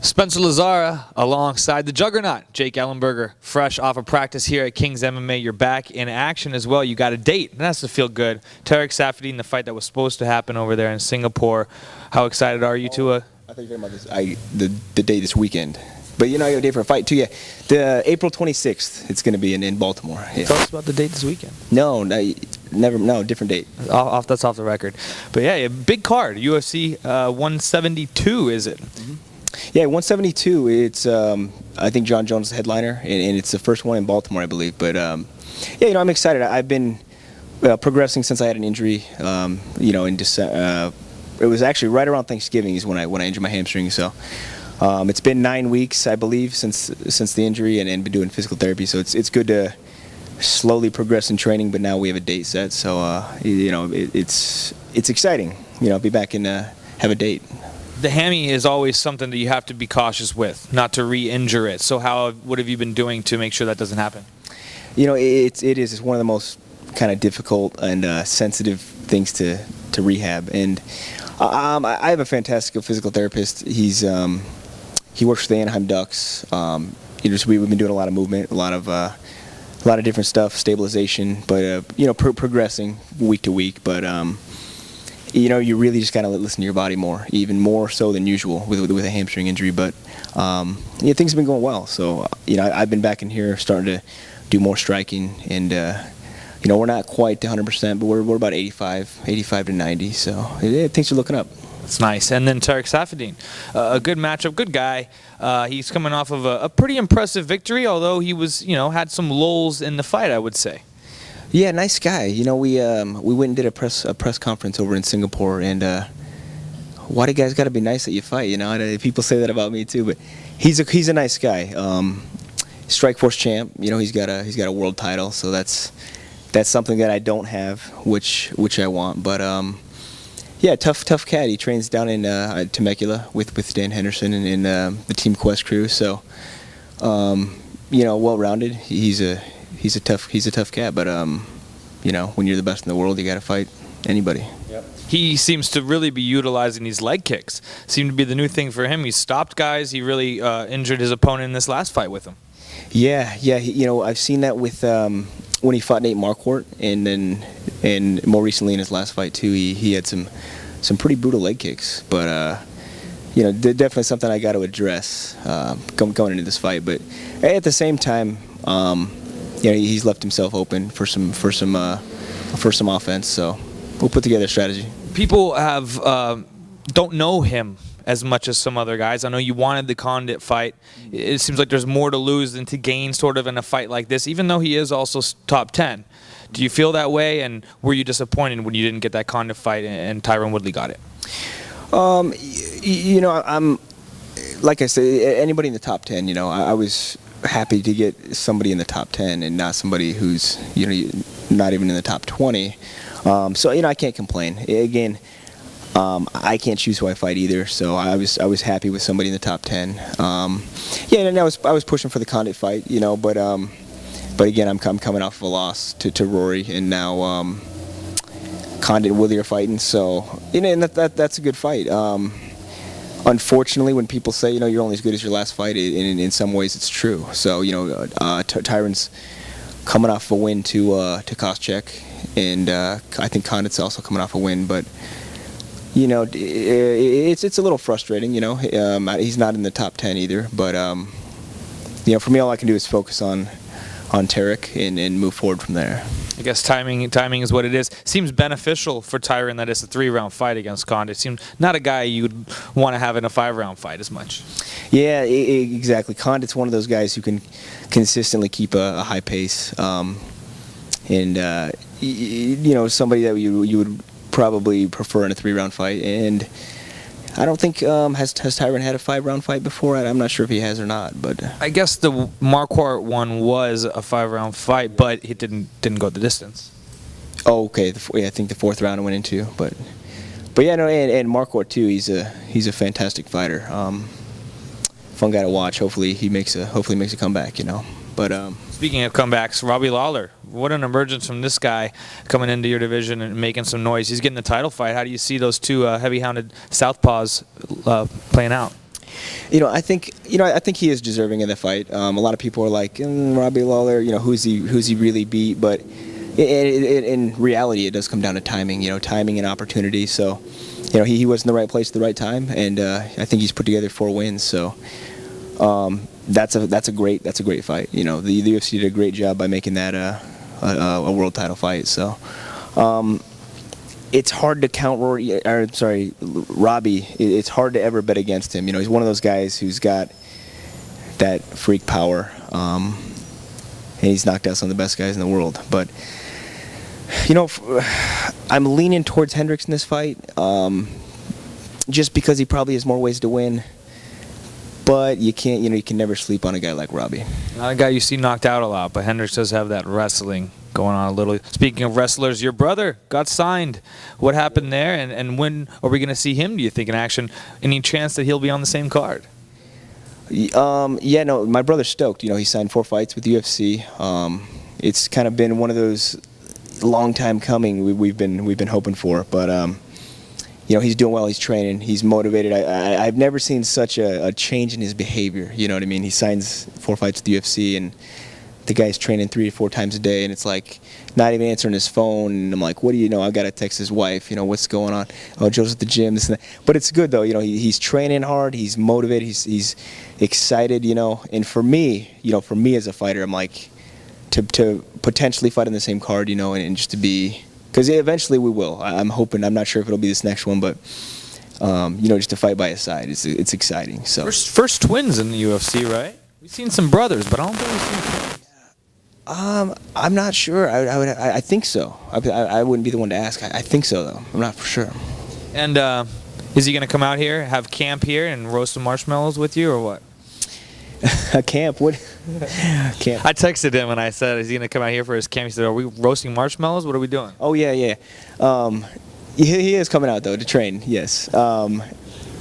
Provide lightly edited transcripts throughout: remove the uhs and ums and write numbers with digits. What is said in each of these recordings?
Spencer Lazara alongside the juggernaut, Jake Ellenberger, fresh off of practice here at King's MMA. You're back in action as well. You got a date, and that's to feel good. Tarec Saffiedine, the fight that was supposed to happen over there in Singapore. How excited are you to I thought you were talking about the date this weekend. But you know, I got a date for a fight too. Yeah, the April 26th. It's going to be in Baltimore. Yeah. Tell us about the date this weekend. No, different date. That's off the record. But yeah, big card. UFC 172, is it? Mm-hmm. Yeah, 172. It's I think John Jones is the headliner, and it's the first one in Baltimore, I believe. But yeah, you know, I'm excited. I've been progressing since I had an injury. You know, in December. It was actually right around Thanksgiving is when I injured my hamstring. So it's been 9 weeks, I believe, since the injury, and been doing physical therapy. So it's good to slowly progress in training. But now we have a date set, so you know, it's exciting. You know, be back and have a date. The hammy is always something that you have to be cautious with, not to re-injure it. So what have you been doing to make sure that doesn't happen? You know, it's one of the most kind of difficult and sensitive things to rehab. And I have a fantastic physical therapist. He works for the Anaheim Ducks. We've been doing a lot of movement, a lot of different stuff, stabilization, but you know, progressing week to week. But you know, you really just gotta listen to your body more, even more so than usual with a hamstring injury. But yeah, things have been going well. So you know, I've been back in here starting to do more striking, and you know, we're not quite 100%, but we're about 85 to 90. So yeah, things are looking up. That's nice. And then Tarec Saffiedine, a good matchup, good guy. He's coming off of a pretty impressive victory, although he was, you know, had some lulls in the fight, I would say. Yeah, nice guy. You know, we went and did a press conference over in Singapore, and why do guys got to be nice that you fight? You know, people say that about me too, but he's a nice guy. Strikeforce champ. You know, he's got a world title, so that's something that I don't have, which I want. But yeah, tough cat. He trains down in Temecula with Dan Henderson and the Team Quest crew. So you know, well-rounded. He's a tough cat, but you know, when you're the best in the world, you got to fight anybody. Yep. He seems to really be utilizing these leg kicks. Seem to be the new thing for him. He stopped guys. He really injured his opponent in this last fight with him. Yeah. You know, I've seen that with when he fought Nate Marquardt, and more recently in his last fight too. He had some pretty brutal leg kicks, but you know, definitely something I got to address going into this fight. But at the same time, you know, he's left himself open for some offense. So we'll put together a strategy. People don't know him as much as some other guys. I know you wanted the Condit fight. It seems like there's more to lose than to gain sort of in a fight like this, even though he is also top 10. Do you feel that way, and were you disappointed when you didn't get that Condit fight and Tyron Woodley got it? You know, I'm, like I said, anybody in the top 10, you know, I was happy to get somebody in the top 10 and not somebody who's, you know, not even in the top 20. So, you know, I can't complain. Again, I can't choose who I fight either, so I was happy with somebody in the top 10. Yeah, and I was pushing for the Condit fight, you know, but again, I'm coming off of a loss to Rory, and now Condit and Woodley are fighting, so you know, and that's a good fight. Unfortunately, when people say, you know, you're only as good as your last fight, in some ways it's true. So you know, Tyron's coming off a win to Koscheck, and I think Condit's also coming off a win, but you know, it's a little frustrating. You know, he's not in the top 10 either. But you know, for me, all I can do is focus on Tarec and move forward from there. I guess timing is what it is. Seems beneficial for Tyron that it's a 3-round fight against Condit. Seems not a guy you'd want to have in a 5-round fight as much. Yeah, exactly. Condit's one of those guys who can consistently keep a high pace, and you know, somebody that you would probably prefer in a 3-round fight. And I don't think has Tyron had a 5-round fight before. I'm not sure if he has or not, but I guess the Marquardt one was a 5-round fight, but it didn't go the distance. Oh, okay. Yeah, I think the 4th round I went into, but yeah, no, and Marquardt too. He's a fantastic fighter. Fun guy to watch. Hopefully he makes a comeback. You know, but speaking of comebacks, Robbie Lawler, what an emergence from this guy coming into your division and making some noise. He's getting the title fight. How do you see those two heavy-hounded southpaws playing out? I think he is deserving of the fight. A lot of people are like, Robbie Lawler, who's he really beat? But in reality, it does come down to timing. Timing and opportunity. So, he was in the right place at the right time, and I think he's put together 4 wins. So, that's a great fight. The UFC did a great job by making that a world title fight. So. It's hard to count Robbie. It's hard to ever bet against him. He's one of those guys who's got that freak power, and he's knocked out some of the best guys in the world. But I'm leaning towards Hendricks in this fight, just because he probably has more ways to win. But you can't, you can never sleep on a guy like Robbie. Not a guy you see knocked out a lot, but Hendricks does have that wrestling going on a little. Speaking of wrestlers, your brother got signed. What happened there, and when are we going to see him, do you think, in action? Any chance that he'll be on the same card? Yeah, no, my brother's stoked. He signed 4 fights with the UFC. It's kind of been one of those long time coming we've been hoping for, but he's doing well, he's training, he's motivated. I've never seen such a change in his behavior, you know what I mean? He signs 4 fights with the UFC, and the guy's training 3 to 4 times a day, and it's like not even answering his phone, and I'm like, what do you know? I've got to text his wife, what's going on? Oh, Joe's at the gym, this and that. But it's good, though, he's training hard, he's motivated, he's excited, and for me as a fighter, I'm like, to potentially fight on the same card, and just to be, because eventually we will. I'm hoping. I'm not sure if it'll be this next one, but just to fight by his side, it's exciting. So first twins in the UFC, right? We've seen some brothers, but I don't think we've seen twins. I'm not sure. I think so. I wouldn't be the one to ask. I think so, though. I'm not for sure. And is he going to come out here, have camp here, and roast some marshmallows with you, or what? A camp? What? Camp. I texted him and I said, is he going to come out here for his camp? He said, are we roasting marshmallows? What are we doing? Oh, yeah. He is coming out, though, to train, yes. I'm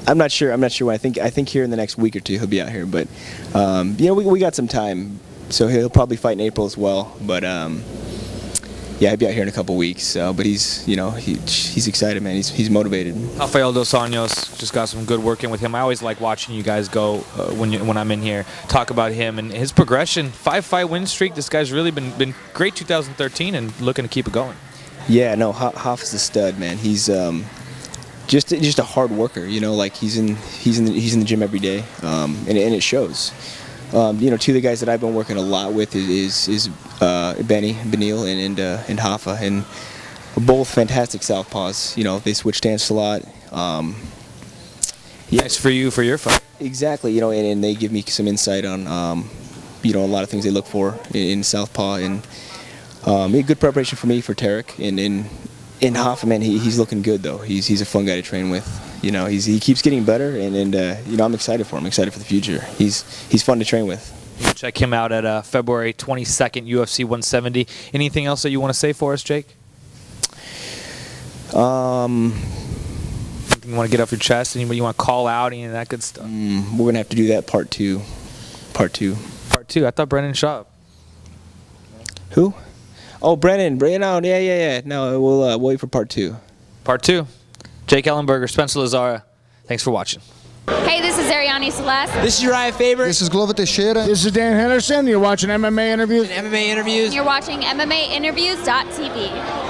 not sure when. I think here in the next week or 2 he'll be out here. But, we got some time. So he'll probably fight in April as well. But, he'll be out here in a couple weeks. So, but he's excited, man. He's motivated. Rafael Dos Anjos, just got some good work in with him. I always like watching you guys go when I'm in here, talk about him and his progression. 5-fight win streak. This guy's really been great 2013 and looking to keep it going. Yeah, no, Hoff is a stud, man. He's just a hard worker. Like he's in the gym every day, and it shows. 2 of the guys that I've been working a lot with is Benil and Hoffa, and both fantastic southpaws. They switch stance a lot. Nice for you for your fight. Exactly. And they give me some insight on a lot of things they look for in southpaw, and good preparation for me for Tarec and Hoffa, man. He's looking good though. He's a fun guy to train with. He keeps getting better, and I'm excited for him. I'm excited for the future. He's fun to train with. Check him out at February 22nd, UFC 170. Anything else that you want to say for us, Jake? Anything you want to get off your chest? Anybody you want to call out? Any of that good stuff? We're gonna have to do that part 2. Part 2. I thought Brennan Schaub. Who? Oh, Brennan. Oh, yeah. No, we'll wait for part 2. Part 2. Jake Ellenberger, Spencer Lazara. Thanks for watching. Hey, this is Ariane Celeste. This is Uriah Faber. This is Glover Teixeira. This is Dan Henderson. You're watching MMA Interviews. MMA Interviews. You're watching MMAinterviews.tv.